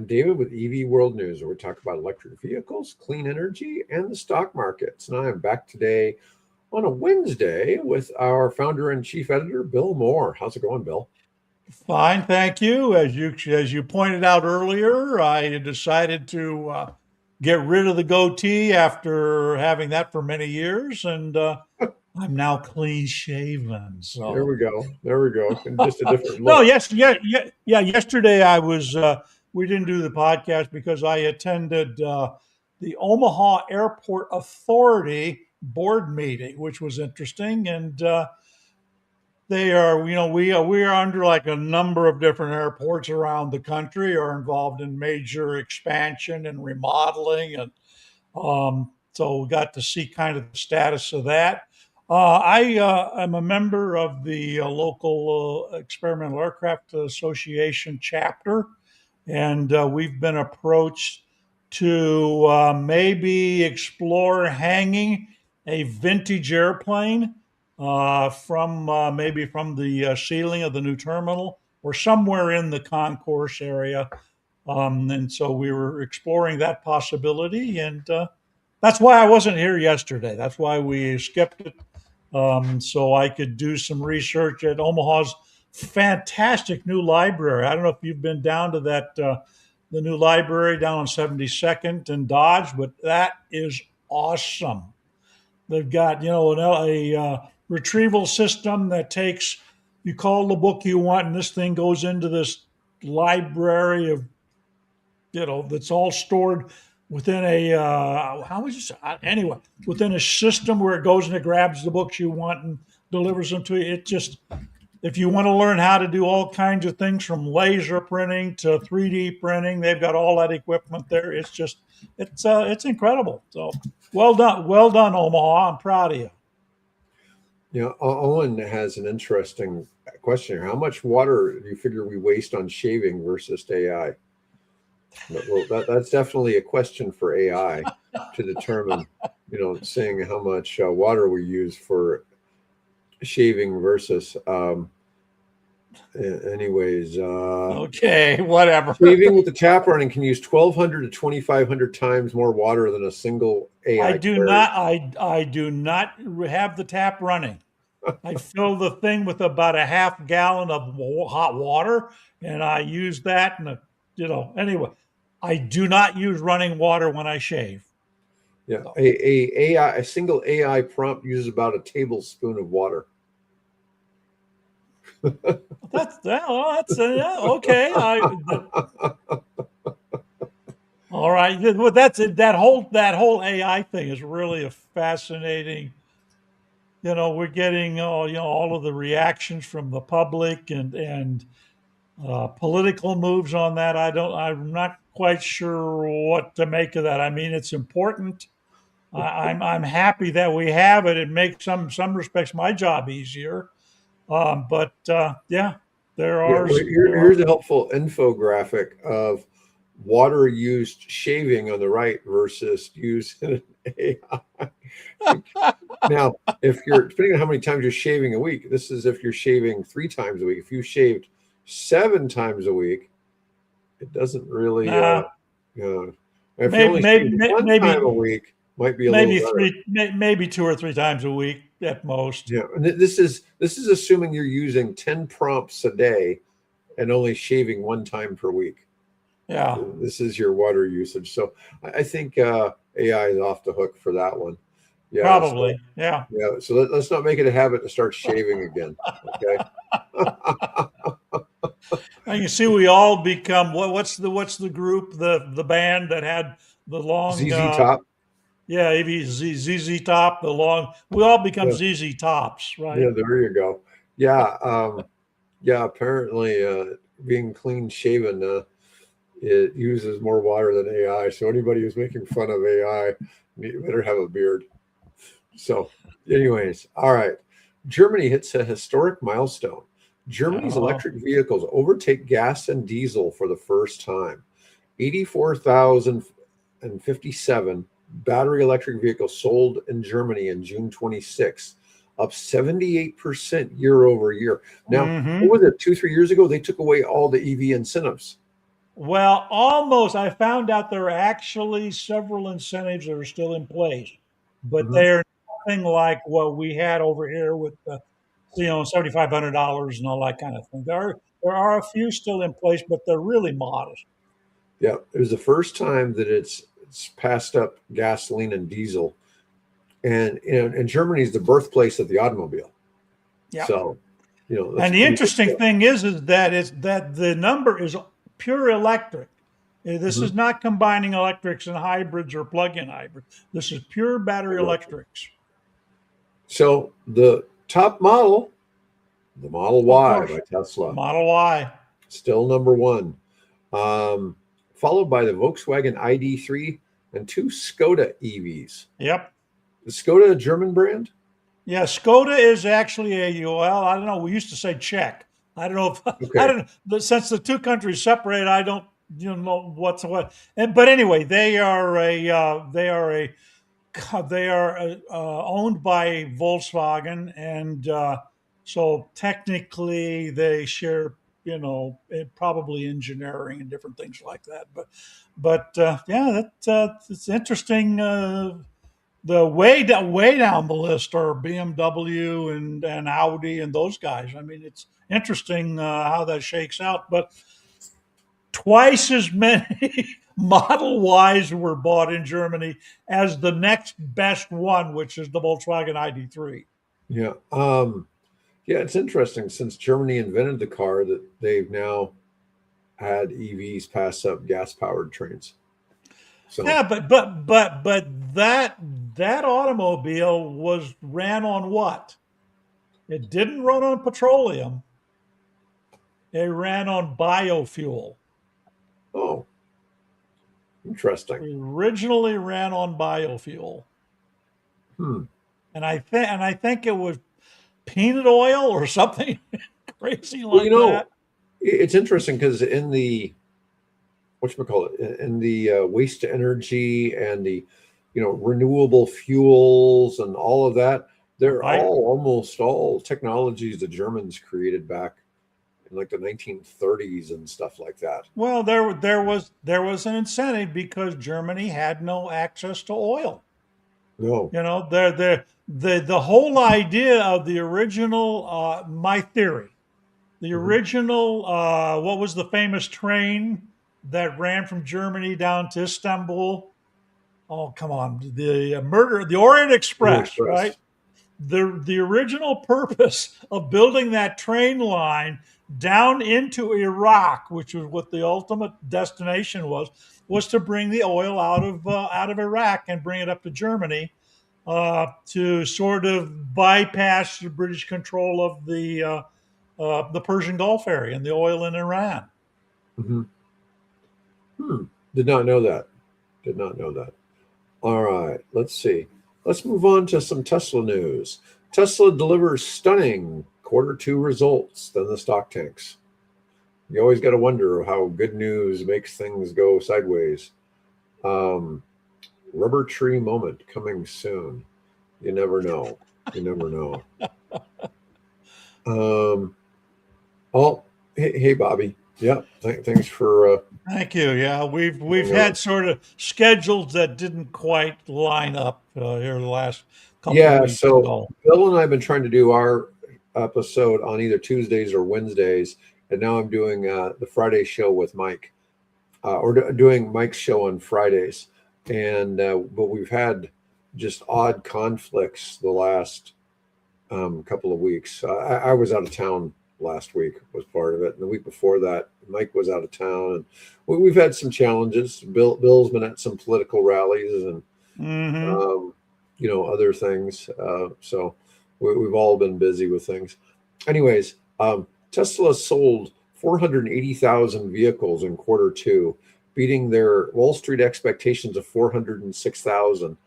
David with EV World News, where we talk about electric vehicles, clean energy, and the stock markets. And I am back today on a Wednesday with our founder and chief editor, Bill Moore. How's it going, Bill? Fine, thank you. As you pointed out earlier, I decided to get rid of the goatee after having that for many years, and I'm now clean shaven. There So we go. There we go. And just a different no, look. yes, yeah, yeah, yeah. Yesterday I was. We didn't do the podcast because I attended the Omaha Airport Authority board meeting, which was interesting, and they are, we are under like a number of different airports around the country are involved in major expansion and remodeling, and so we got to see kind of the status of that. I am a member of the local Experimental Aircraft Association chapter, and we've been approached to maybe explore hanging a vintage airplane from maybe from the ceiling of the new terminal or somewhere in the concourse area. And so we were exploring that possibility, and that's why I wasn't here yesterday. That's why we skipped it, so I could do some research at Omaha's fantastic new library. I don't know if you've been down to that the new library down on 72nd and Dodge, but that is awesome. They've got, a retrieval system that takes, you call the book you want, and this thing goes into this library of, that's all stored within a, how is this? Anyway, within a system where it goes and it grabs the books you want and delivers them to you. It just, if you want to learn how to do all kinds of things from laser printing to 3D printing, they've got all that equipment there. It's just, it's incredible. So well done, Omaha. I'm proud of you. Owen has an interesting question here. How much water do you figure we waste on shaving versus AI? Well, that's definitely a question for AI to determine, saying how much water we use for shaving versus okay, whatever. Shaving with the tap running can use 1,200 to 2,500 times more water than a single AI. I do not have the tap running. I fill the thing with about a half gallon of hot water, and I use that. And anyway, I do not use running water when I shave. Yeah, a single AI prompt uses about a tablespoon of water. That's okay. All right. Well, that's it. That whole AI thing is really a fascinating. We're getting all of the reactions from the public and political moves on that. I'm not quite sure what to make of that. I mean, it's important. I'm happy that we have it. It makes some respects my job easier. But there are. Here's a helpful infographic of water used shaving on the right versus used in an AI. Now, if you're depending on how many times you're shaving a week, this is if you're shaving 3 times a week. If you shaved 7 times a week, it doesn't really. If you only shaved one time a week, might be a little better. Maybe 2 or 3 times a week at most. Yeah, and this is assuming you're using 10 prompts a day and only shaving 1 time per week. Yeah, this is your water usage. So I think AI is off the hook for that one. Yeah, probably. So, yeah. So let's not make it a habit to start shaving again. Okay. And you see, we all become what's the group, the band that had the long ZZ Top. Yeah, EVs, ZZ Top, the long. We all become ZZ Tops, right? Yeah, there you go. Yeah, apparently, being clean shaven, it uses more water than AI. So anybody who's making fun of AI, you better have a beard. So, anyways, all right. Germany hits a historic milestone. Germany's electric vehicles overtake gas and diesel for the first time. 84,057 battery electric vehicles sold in Germany in June 26, up 78% year over year. Now, what was it, 2-3 years ago? They took away all the EV incentives. Well, almost. I found out there are actually several incentives that are still in place, but Hmm. they're nothing like what we had over here with the, $7,500 and all that kind of thing. There are a few still in place, but they're really modest. Yeah, it was the first time that it's passed up gasoline and diesel, and Germany is the birthplace of the automobile. Yeah. So, that's a And the pretty big interesting deal. thing is that the number is pure electric. This Hmm. is not combining electrics and hybrids or plug-in hybrids. This is pure I battery got you. electrics. So the top model, the Model Of Y course, by Tesla, Model Y. still number one, um, followed by the Volkswagen ID.3 and two Skoda EVs. Yep. Is Skoda a German brand? Yeah, Skoda is actually well, I don't know. We used to say Czech. I don't know if I Okay. don't. But since the two countries separate, I don't know what's what. But anyway, they are owned by Volkswagen, and so technically they share, probably engineering and different things like that. But yeah, it's interesting. The way down the list are BMW and Audi and those guys. I mean, it's interesting how that shakes out. But twice as many Model Ys were bought in Germany as the next best one, which is the Volkswagen ID.3. Yeah. Yeah, it's interesting since Germany invented the car that they've now had EVs pass up gas powered trains. So, Yeah, but that automobile was ran on what? It didn't run on petroleum. It ran on biofuel. oh, interesting. It originally ran on biofuel, Hmm. and I think it was peanut oil or something crazy Well, like that. it's interesting because in the whatchamacallit, in the waste to energy and the renewable fuels and all of that, they're Right. all almost all technologies the Germans created back in like the 1930s and stuff like that. Well, there was an incentive because Germany had no access to oil. No. The whole idea of the original, my theory, the Hmm. original, what was the famous train that ran from Germany down to Istanbul? Oh, come on, the Orient Orient Express, right? Express. The original purpose of building that train line down into Iraq, which was what the ultimate destination was to bring the oil out of Iraq and bring it up to Germany, to sort of bypass the British control of the Persian Gulf area and the oil in Iran. Hmm. Hmm. Did not know that. Did not know that. All right, let's see. Let's move on to some Tesla news. Tesla delivers stunning quarter two results, then the stock tanks. You always got to wonder how good news makes things go sideways. Um, Rubber tree moment coming soon. You never know. You never know. Um, oh, hey, Bobby. Yeah, thanks for Thank you. Yeah, we've coming had on. sort of schedules that didn't quite line up here the last couple of Yeah, weeks. so So Bill and I have been trying to do our episode on either Tuesdays or Wednesdays, and now I'm doing the Friday show with Mike, or doing Mike's show on Fridays. And but we've had just odd conflicts the last couple of weeks. I was out of town last week, was part of it, and the week before that, Mike was out of town, and we've had some challenges. Bill's been at some political rallies and hmm um, other things. So we've all been busy with things. Anyways, Tesla sold 480,000 vehicles in quarter two, beating their Wall Street expectations of 406,000.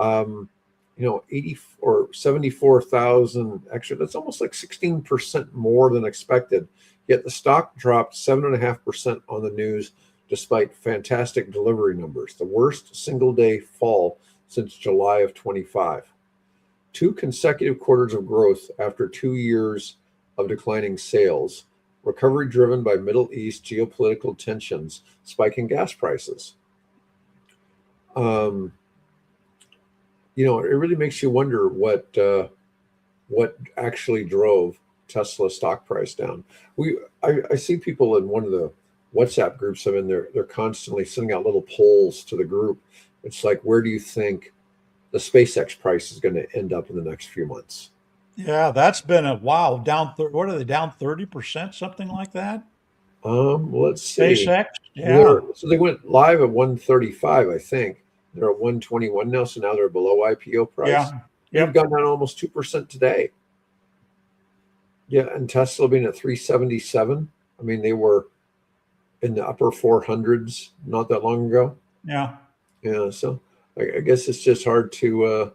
80 or 74,000 extra. That's almost like 16% more than expected. Yet the stock dropped 7.5% on the news, despite fantastic delivery numbers, the worst single day fall since July of 25. Two consecutive quarters of growth after 2 years of declining sales. recovery driven by Middle East geopolitical tensions, spiking gas prices. Um, it really makes you wonder what actually drove Tesla stock price down. I see people in one of the WhatsApp groups I'm in there. They're constantly sending out little polls to the group. It's like, where do you think the SpaceX price is going to end up in the next few months? Yeah, that's been a wow. What are they down 30%, something like that? Let's see. SpaceX? Yeah. So they went live at 135, I think. They're at 121 now, so now they're below IPO price. Yeah. They've Yep. gone down almost 2% today. Yeah, and Tesla being at 377. I mean, they were in the upper 400s not that long ago. Yeah. Yeah, so I guess it's just hard to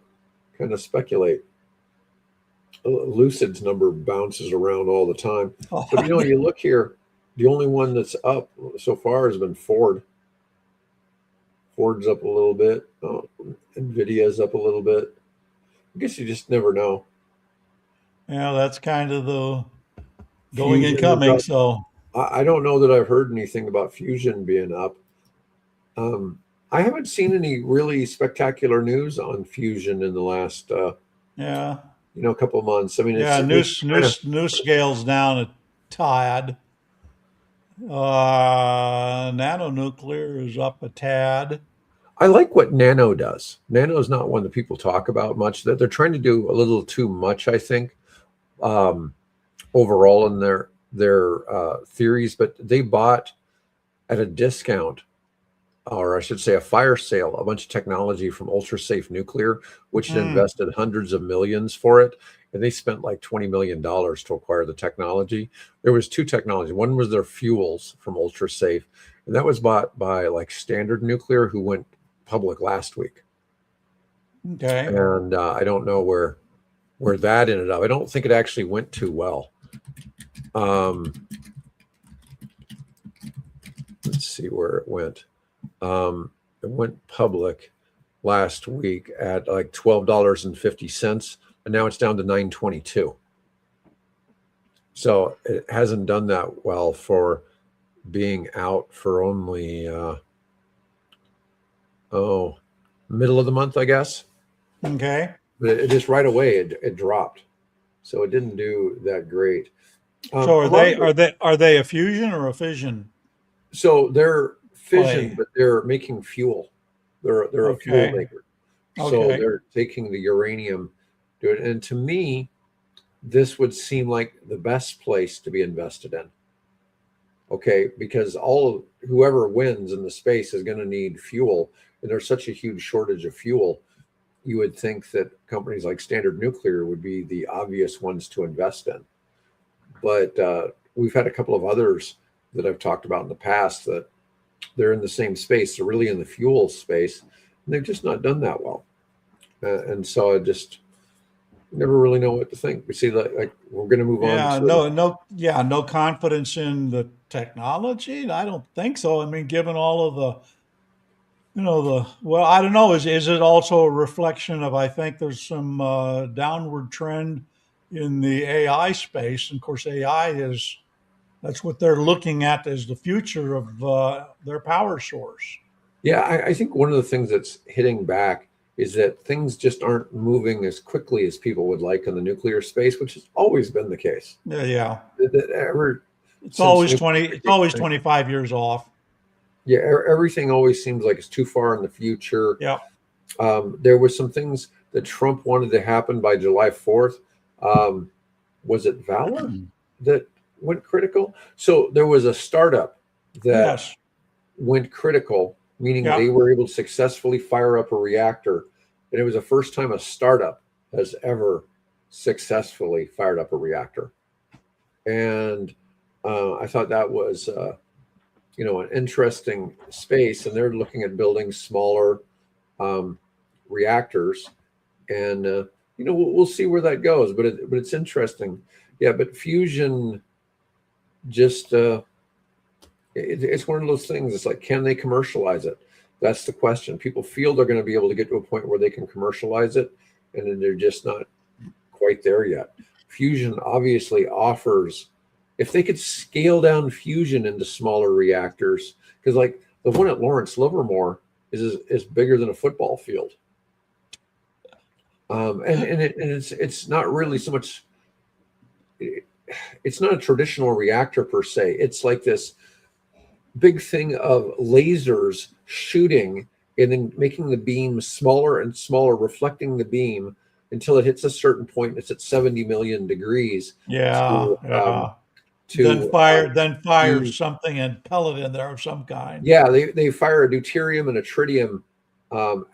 kind of speculate. Lucid's number bounces around all the time. Oh, But you look here, the only one that's up so far has been Ford. Ford's up a little bit. Nvidia's up a little bit. I guess you just never know. yeah, that's kind of the going and Fusion is coming. up. So, I don't know that I've heard anything about Fusion being up. I haven't seen any really spectacular news on Fusion in the last yeah. couple of months. I mean, Yeah, it's kind of. new scales down a tad. Nanonuclear is up a tad. I like what Nano does. Nano is not one that people talk about much. That they're trying to do a little too much, I think, um, overall in their theories. But they bought at a discount, or I should say, a fire sale, a bunch of technology from Ultra Safe Nuclear, which had Mm, invested hundreds of millions for it, and they spent like $20 million to acquire the technology. There was two technologies. One was their fuels from Ultra Safe, and that was bought by like Standard Nuclear, who went public last week. okay. And I don't know where that ended up. I don't think it actually went too well. Um, let's see where it went. It went public last week at like $12.50, and now it's down to $9.22. So it hasn't done that well for being out for only middle of the month, I guess. Okay. But it just right away it dropped, so it didn't do that great. So A lot of it, are they a fusion or a fission so they're fission, play? but they're making fuel. They're a fuel Okay. maker, so Okay. they're taking the uranium to it. And to me, this would seem like the best place to be invested in. Okay, because whoever wins in the space is going to need fuel, and there's such a huge shortage of fuel. You would think that companies like Standard Nuclear would be the obvious ones to invest in. But we've had a couple of others that I've talked about in the past that they're in the same space. They're really in the fuel space, and they've just not done that well. And so I just never really know what to think. We see that like we're going to move on Yeah, to. no confidence in the technology. I don't think so. I mean, given all of well, I don't know. Is it also a reflection of? I think there's some downward trend in the AI space, and of course, AI is that's what they're looking at as the future of their power source. Yeah, I think one of the things that's hitting back is that things just aren't moving as quickly as people would like in the nuclear space, which has always been the case. Yeah, yeah. Ever It's since always nuclear 20. It's became always a thing. 25 years off. Yeah, everything always seems like it's too far in the future. Yeah. There was some things that Trump wanted to happen by July 4th. Um, was it Valor that went critical? So there was a startup that Yes. went critical, meaning Yeah. they were able to successfully fire up a reactor. And it was the first time a startup has ever successfully fired up a reactor. And I thought that was, an interesting space. And they're looking at building smaller um, reactors. And, we'll see where that goes. But it's interesting. Yeah, but fusion just it's one of those things. It's like, can they commercialize it? That's the question. People feel they're going to be able to get to a point where they can commercialize it, and then they're just not quite there yet. Fusion obviously offers if they could scale down fusion into smaller reactors, because like the one at Lawrence Livermore is bigger than a football field. And it's not really so much. It's not a traditional reactor per se. It's like this big thing of lasers shooting and then making the beam smaller and smaller, reflecting the beam until it hits a certain point. It's at 70 million degrees Yeah, to yeah. to Then fire use. something and pellet in there of some kind. Yeah, they fire a deuterium and a tritium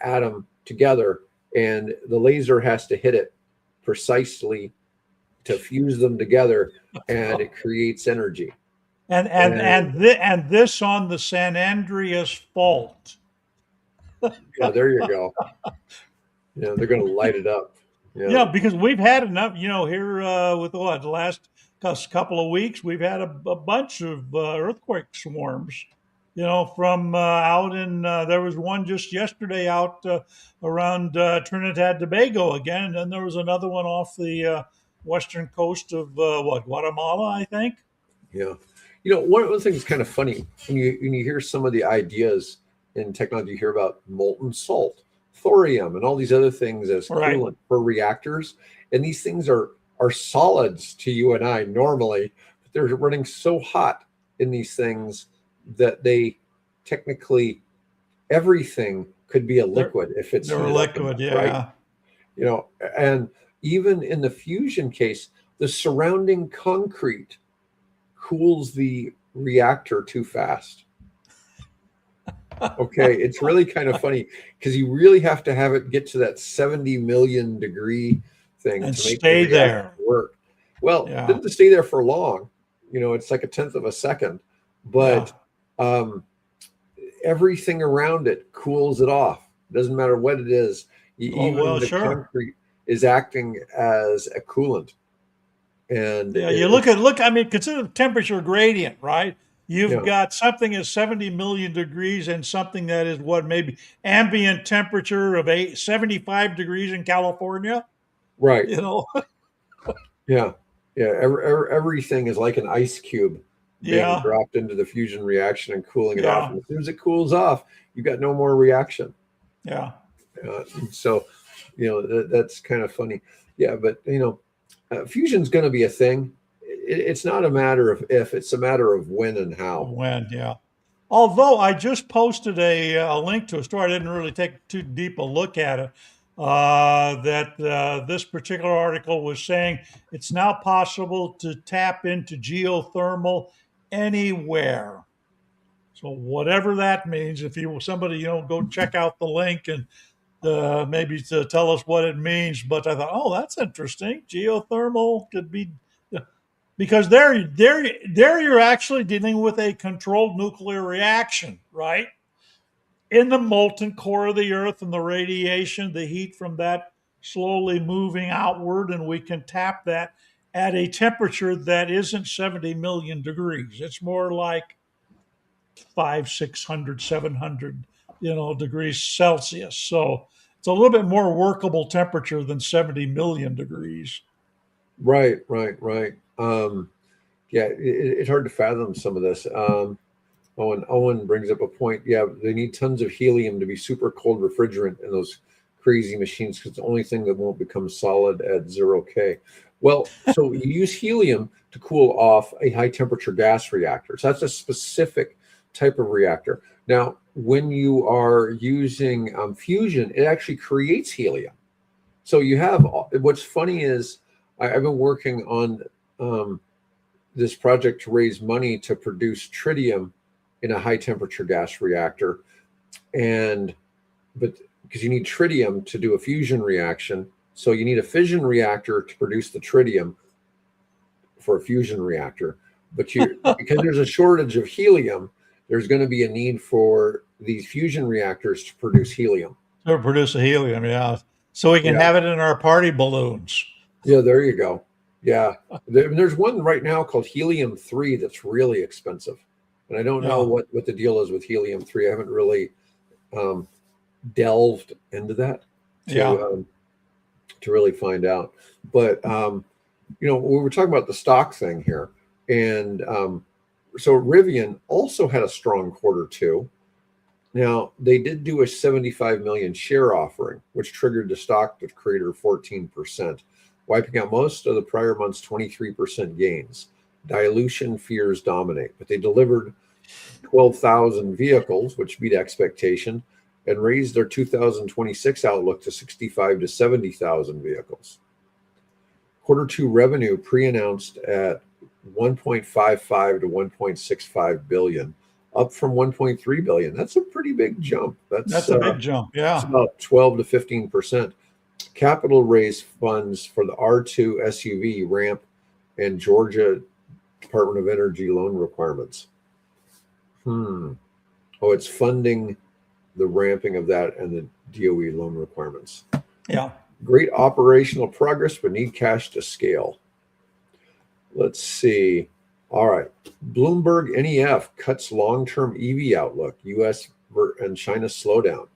atom together, and the laser has to hit it precisely to fuse them together, and it creates energy. And And this on the San Andreas Fault. yeah, there you go. Yeah, they're going to light it up. Yeah, Yeah, because we've had enough, here with what the last couple of weeks, we've had a bunch of earthquake swarms. From out in there was one just yesterday out around Trinidad Tobago again, and then there was another one off the western coast of Guatemala, I think. yeah. One of the things kind of funny when you hear some of the ideas in technology, you hear about molten salt, thorium, and all these other things as Right. coolant for reactors, and these things are solids to you and I normally, but they're running so hot in these things that they technically everything could be a They're liquid if it's they're heated up liquid, enough, right? yeah. And even in the fusion case, the surrounding concrete cools the reactor too fast. Okay, it's really kind of funny because you really have to have it get to that 70 million degree thing And to make the stay reactor there. work. Well, it Yeah. doesn't stay there for long. It's like a tenth of a second, Yeah. but um, everything around it cools it off. Doesn't matter what it is. Oh, Even well, the sure. concrete is acting as a coolant, and Yeah, you I mean, consider the temperature gradient, right? You've yeah, got something at 70 million degrees and something that is what, maybe ambient temperature of 75 degrees in California, right, you know? yeah, yeah. Everything is like an ice cube being Yeah, dropped into the fusion reaction and cooling it off. yeah, And as soon as it cools off, you've got no more reaction. yeah. So, that's kind of funny. Yeah, but fusion's going to be a thing. It's not a matter of if; it's a matter of when and how. When, yeah. Although I just posted a link to a story, I didn't really take too deep a look at it. That this particular article was saying it's now possible to tap into geothermal anywhere. So whatever that means, if you somebody go check out the link and maybe to tell us what it means. But I thought, oh, that's interesting. Geothermal could be because there you're actually dealing with a controlled nuclear reaction, right? In the molten core of the earth and the radiation, the heat from that slowly moving outward, and we can tap that at a temperature that isn't 70 million degrees. It's more like 500, 600, 700, degrees Celsius. So it's a little bit more workable temperature than 70 million degrees. Right, right, right. Yeah, it's hard to fathom some of this. Owen brings up a point. Yeah, they need tons of helium to be super cold refrigerant in those crazy machines because it's the only thing that won't become solid at 0 K. Well, so you use helium to cool off a high temperature gas reactor. So that's a specific type of reactor. Now, when you are using fusion, it actually creates helium. So you have what's funny is I've been working on this project to raise money to produce tritium in a high temperature gas reactor, but because you need tritium to do a fusion reaction, so you need a fission reactor to produce the tritium for a fusion reactor. But because there's a shortage of helium, there's going to be a need for these fusion reactors to produce helium. To produce the helium, yeah. So we can Yeah, have it in our party balloons. yeah, there you go. Yeah, there's one right now called helium-3 that's really expensive, and I don't know Yeah, what the deal is with helium-3. I haven't really um, delved into that yeah, to really find out. But we were talking about the stock thing here, And so Rivian also had a strong quarter too. Now, they did do a 75 million share offering, which triggered the stock to crater 14%, wiping out most of the prior month's 23% gains. Dilution fears dominate, but they delivered 12,000 vehicles, which beat expectation, and raised their 2026 outlook to 65 to 70,000 vehicles. Quarter two revenue pre-announced at 1.55 to 1.65 billion, up from 1.3 billion. That's a pretty big jump. That's a big jump. It's Yeah. about 12 to 15%. Capital raise funds for the R2 SUV ramp and Georgia Department of Energy loan requirements. Oh, it's funding the ramping of that and the DOE loan requirements. Yeah. Great operational progress, but need cash to scale. Let's see. All right. Bloomberg NEF cuts long-term EV outlook. U.S. and China slowdown.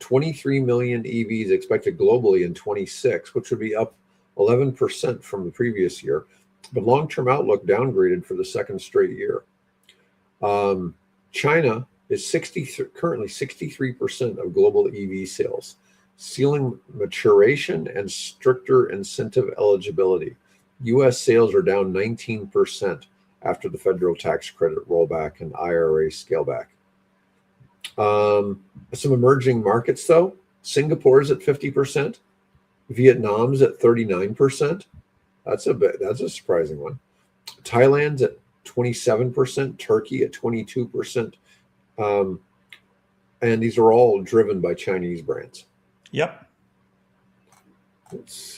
23 million EVs expected globally in 26, which would be up 11% from the previous year. But long-term outlook downgraded for the second straight year. China is currently 63% of global EV sales, ceiling maturation and stricter incentive eligibility. U.S. sales are down 19% after the federal tax credit rollback and IRA scale back. Some emerging markets, though. Singapore is at 50%. Vietnam's at 39%. That's a surprising one. Thailand's at 27%. Turkey at 22%. And these are all driven by Chinese brands. Yep.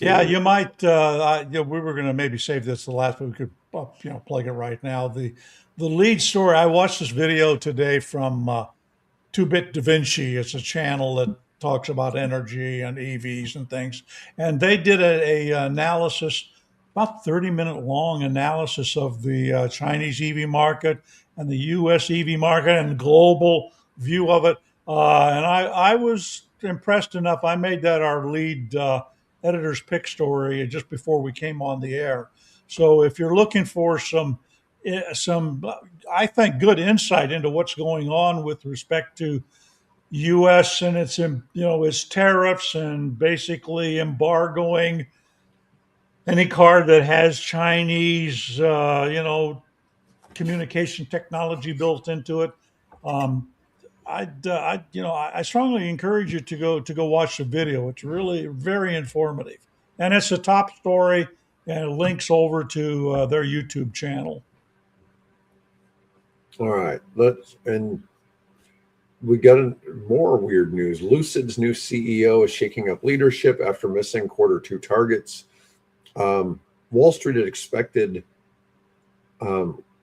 Yeah, you might. We were going to maybe save this the last, but we could, plug it right now. The lead story. I watched this video today from 2-Bit Da Vinci. It's a channel that talks about energy and EVs and things, and they did a analysis, about 30-minute long analysis of the Chinese EV market and the U.S. EV market and global view of it. And I was impressed enough. I made that our lead editor's pick story just before we came on the air. So if you're looking for some, I think, good insight into what's going on with respect to U.S. and its tariffs and basically embargoing any car that has Chinese, communication technology built into it. I strongly encourage you to go watch the video. It's really very informative, and it's a top story, and it links over to their YouTube channel. All right, and we got more weird news. Lucid's new CEO is shaking up leadership after missing quarter two targets. Wall Street had expected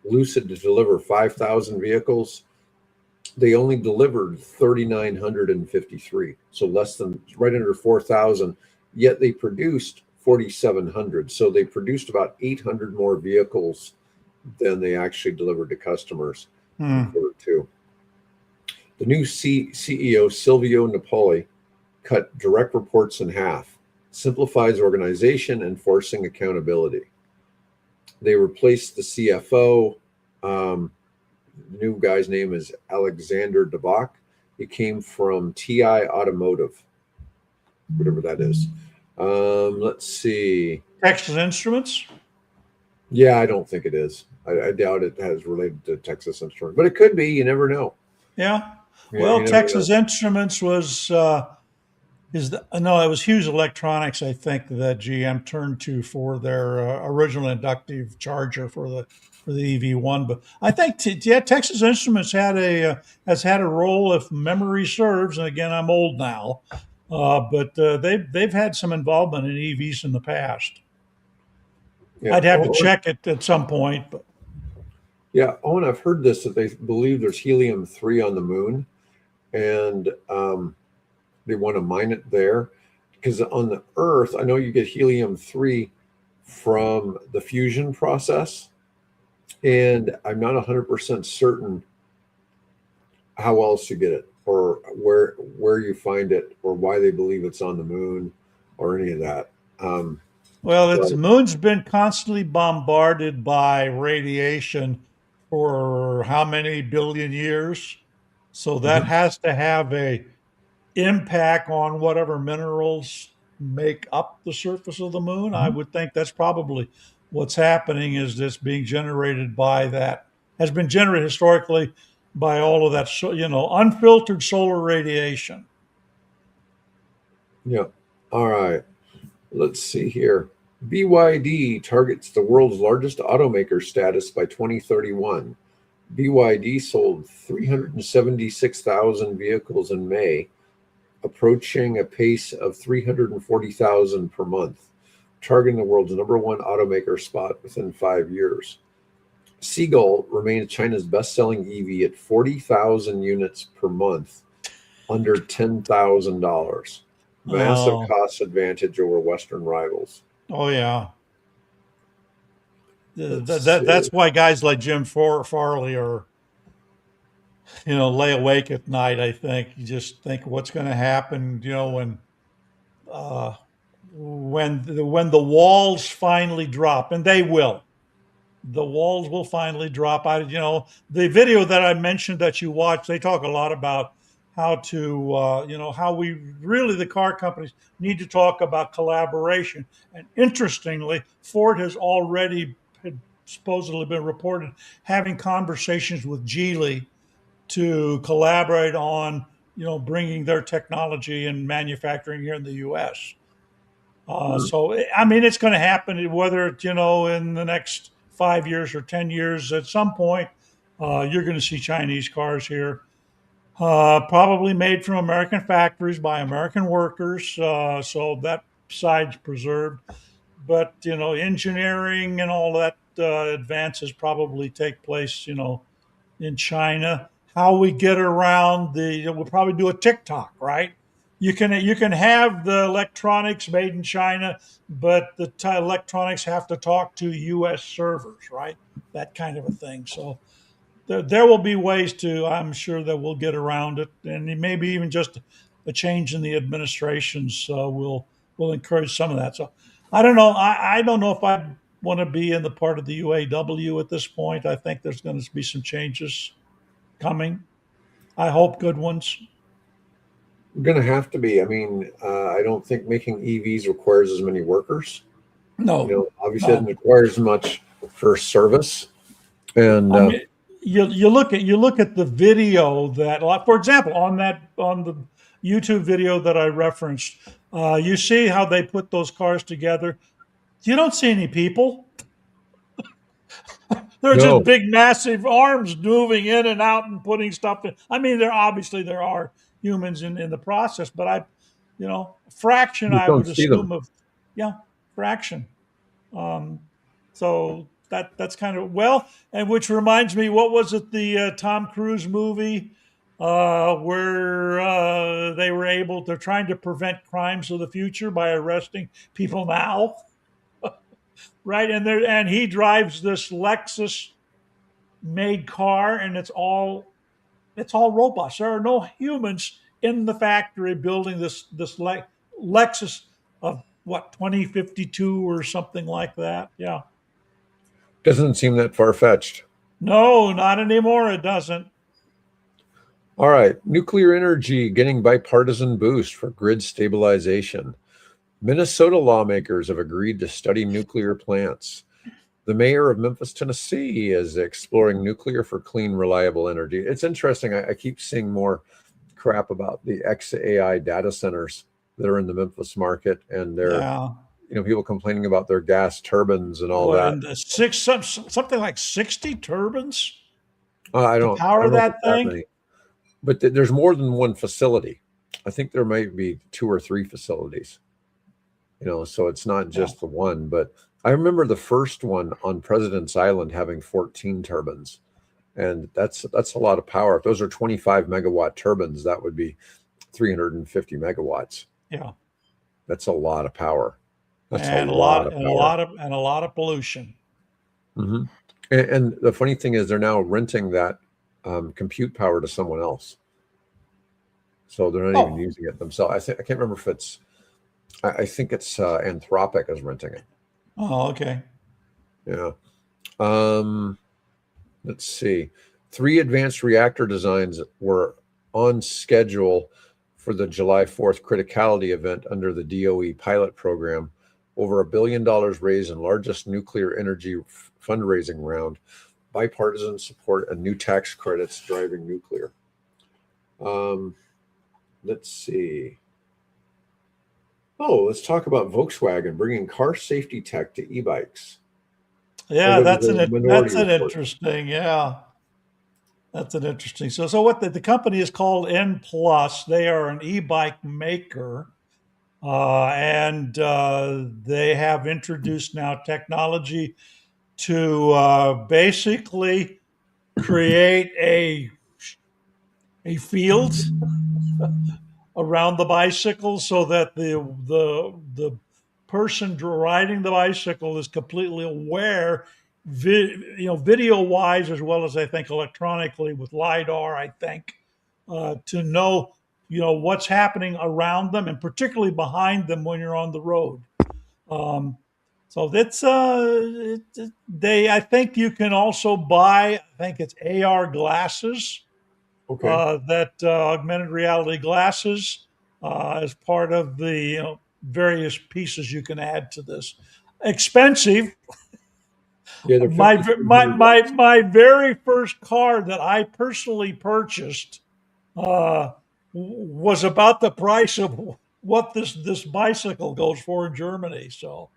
Lucid to deliver 5,000 vehicles. They only delivered 3,953, so right under 4,000, yet they produced 4,700. So they produced about 800 more vehicles than they actually delivered to customers in quarter two. The new CEO, Silvio Napoli, cut direct reports in half, simplifies organization, and forcing accountability. They replaced the CFO. The new guy's name is Alexander Debach. He came from TI Automotive, whatever that is. Let's see. Texas Instruments? Yeah, I don't think it is. I doubt it has related to Texas Instruments, but it could be. You never know. Yeah. Well, Texas Instruments was it was Hughes Electronics, I think, that GM turned to for their original inductive charger for the EV1. But I think Texas Instruments has had a role, if memory serves. And again, I'm old now, but they've had some involvement in EVs in the past. Yeah. I'd have to check it at some point, but. Yeah. Oh, and I've heard this, that they believe there's helium-3 on the moon, and they want to mine it there, because on the Earth, I know you get helium-3 from the fusion process, and I'm not 100% certain how else you get it, or where you find it, or why they believe it's on the moon, or any of that. Well, its But moon's been constantly bombarded by radiation for how many billion years? So that mhm, has to have a impact on whatever minerals make up the surface of the moon. I mhm. would think that's probably what's happening is this being generated by that has been generated historically by all of that, unfiltered solar radiation. Yeah. All right. Let's see here. BYD targets the world's largest automaker status by 2031. BYD sold 376,000 vehicles in May, approaching a pace of 340,000 per month, targeting the world's number one automaker spot within 5 years. Seagull remains China's best selling EV at 40,000 units per month, under $10,000. Massive Oh, cost advantage over Western rivals. oh yeah. Let's That's see. why guys like Jim Farley are, lay awake at night. I think you just think what's going to happen, uh, when the walls finally drop, and they will. The walls will finally drop. The video that I mentioned that you watched, they talk a lot about how to, how we really the car companies need to talk about collaboration. And interestingly, Ford has already had supposedly been reported having conversations with Geely to collaborate on, bringing their technology and manufacturing here in the U.S. Mhm. So, I mean, it's going to happen whether it's, in the next 5 years or 10 years. At some point, you're going to see Chinese cars here, probably made from American factories by American workers. So that side's preserved. But, engineering and all that advances probably take place, in China. How we get around we'll probably do a TikTok, right? You can have the electronics made in China, but the electronics have to talk to U.S. servers, right? That kind of a thing. So there will be ways to, I'm sure that we'll get around it, and maybe even just a change in the administrations will encourage some of that. So I don't know. I don't know if I want to be in the part of the UAW at this point. I think there's going to be some changes coming. I hope good ones. Going to have to be. I mean, I don't think making EVs requires as many workers. No, Obviously, it doesn't no. require as much for service. And I mean, you look at the video that, like, for example, on the YouTube video that I referenced, you see how they put those cars together. You don't see any people. They're just no, big, massive arms moving in and out and putting stuff in. I mean, there are humans in the process, but fraction you I don't would see them. assume of, yeah, fraction. Um, so that's kind of well, and which reminds me, what was it? The Tom Cruise movie where they were able, they're trying to prevent crimes of the future by arresting people now, right? And he drives this Lexus made car, and it's all robots. There are no humans in the factory building this Lexus of what 2052 or something like that. Yeah. Doesn't seem that far fetched. No, not anymore. It doesn't. All right, nuclear energy getting bipartisan boost for grid stabilization. Minnesota lawmakers have agreed to study nuclear plants. The mayor of Memphis, Tennessee, is exploring nuclear for clean, reliable energy. It's interesting. I keep seeing more crap about the XAI data centers that are in the Memphis market, and they're, Yeah. people complaining about their gas turbines and all What that. and something like 60 turbines I to don't, I power don't know if that it's that thing? many, but there's more than one facility. I think there might be two or three facilities. So it's not Yeah. just the one. But I remember the first one on President's Island having 14 turbines, and that's a lot of power. If those are 25 megawatt turbines, that would be 350 megawatts. Yeah. That's a lot of power. That's a And a lot lot of and a power. lot of and a lot of pollution. Hmm. And the funny thing is, they're now renting that compute power to someone else, so they're not even Oh, using it themselves. I can't remember if it's I think it's Anthropic is renting it. Oh, okay. Yeah. Um, let's see. 3 advanced reactor designs were on schedule for the July 4th criticality event under the DOE pilot program. Over $1 billion raised in largest nuclear energy fundraising round. Bipartisan support and new tax credits driving nuclear. Um, let's see. Oh, let's talk about Volkswagen bringing car safety tech to e-bikes. Oh, Yeah, that was a that's minority an report. interesting. Yeah, that's an interesting. So what the company is called N Plus. They are an e-bike maker, and they have introduced now technology to basically create a field around the bicycle so that the person riding the bicycle is completely aware, video wise as well as I think electronically with lidar. I think to know what's happening around them and particularly behind them when you're on the road. Um, so that's they. I think you can also buy. I think it's AR glasses, Okay. that augmented reality glasses as part of the various pieces you can add to this. Expensive. Yeah, they're My my my $5,300. my very first car that I personally purchased was about the price of what this bicycle goes for in Germany. So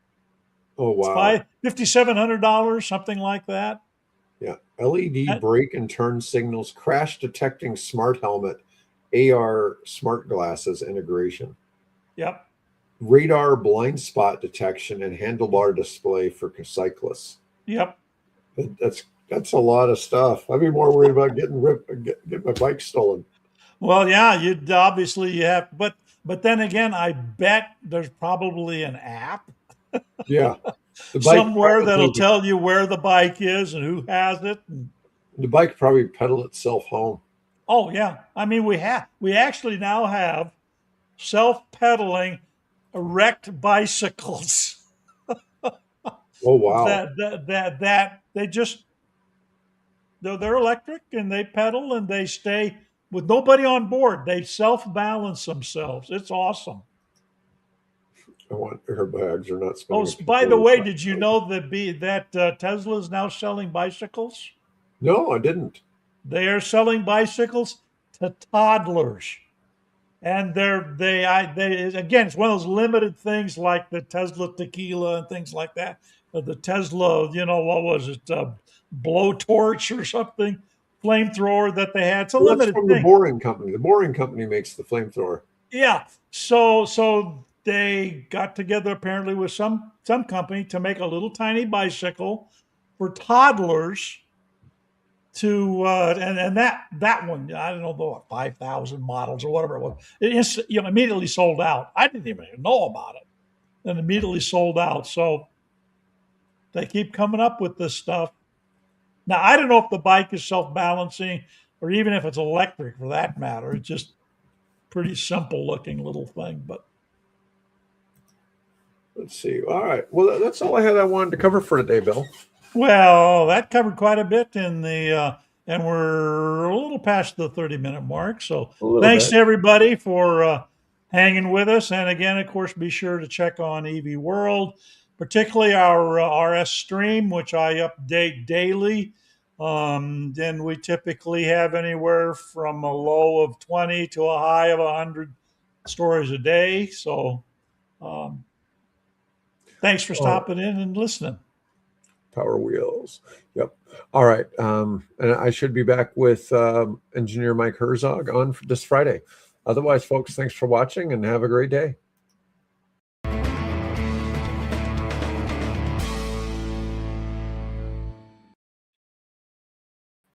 Oh, it's wow. $5,700, something like that. Yeah. LED That- brake and turn signals, crash detecting smart helmet, AR smart glasses integration, yep. radar blind spot detection, and handlebar display for cyclists. Yep. That's a lot of stuff. I'd be more worried about getting my bike stolen. Well, yeah, you'd obviously you have, but then again, I bet there's probably an app Yeah. The bike somewhere that'll probably tell you where the bike is and who has it. And, the bike probably pedal itself home. oh yeah, I mean we actually now have self-pedaling erect bicycles Oh, wow. that they just they're electric and they pedal and they stay with nobody on board. They self-balance themselves. It's awesome. I want airbags. They're not Oh, spending a by the quarter way, of did you that. know that Tesla is now selling bicycles? No, I didn't. They are selling bicycles to toddlers, and they again, it's one of those limited things like the Tesla tequila and things like that. The Tesla, what was it, blowtorch or something, flamethrower that they had. It's a Well, that's limited from the thing. Boring Company. The Boring Company makes the flamethrower. Yeah. So they got together apparently with some company to make a little tiny bicycle for toddlers to and that one I don't know about 5,000 models or whatever it was. Immediately sold out. I didn't even know about it, and immediately sold out. So they keep coming up with this stuff. Now I don't know if the bike is self balancing or even if it's electric for that matter. It's just pretty simple looking little thing, but. Let's see. All right. Well, that's all I had I wanted to cover for today, Bill. Well, that covered quite a bit and we're a little past the 30-minute mark. So A little thanks bit. to everybody for hanging with us. And again, of course, be sure to check on EV World, particularly our RS stream, which I update daily. Then we typically have anywhere from a low of 20 to a high of 100 stories a day. So um, thanks for Oh, stopping in and listening. Power Wheels. Yep. All right. And I should be back with engineer Mike Herzog on this Friday. Otherwise, folks, thanks for watching and have a great day.